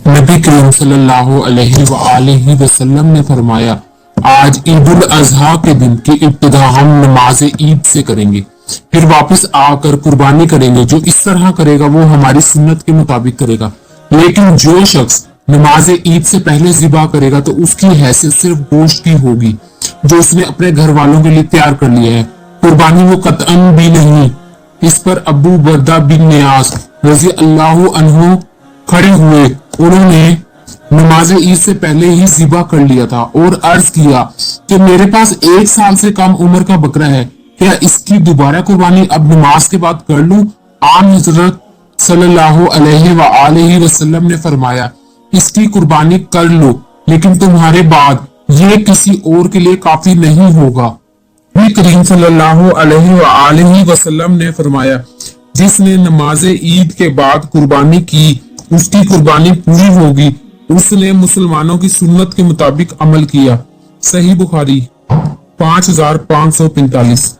نبی کریم صلی اللہ علیہ وآلہ وسلم نے فرمایا، آج عید الاضحیٰ کے دن کی ابتدا ہم نماز عید سے کریں گے، پھر واپس آ کر قربانی کریں گے۔ جو اس طرح کرے گا وہ ہماری سنت کے مطابق کرے گا، لیکن جو شخص نماز عید سے پہلے ذبح کرے گا تو اس کی حیثیت صرف گوشت کی ہوگی جو اس نے اپنے گھر والوں کے لیے تیار کر لیا ہے، قربانی وہ قطعاً بھی نہیں۔ اس پر ابو بردہ بن نیاس رضی اللہ عنہ کھڑے ہوئے، انہوں نے نماز عید سے پہلے ہی ذبح کر لیا تھا اور عرض کیا کہ میرے پاس 1 سال سے کم عمر کا بکرا ہے، کیا اس کی دوبارہ قربانی اب نماز کے بعد کر لوں؟ آن حضرت صلی اللہ علیہ وآلہ وسلم نے فرمایا، اس کی قربانی کر لو، لیکن تمہارے بعد یہ کسی اور کے لیے کافی نہیں ہوگا۔ نبی کریم صلی اللہ علیہ وآلہ وسلم نے فرمایا، جس نے نماز عید کے بعد قربانی کی اس کی قربانی پوری ہوگی، اس نے مسلمانوں کی سنت کے مطابق عمل کیا۔ صحیح بخاری 5545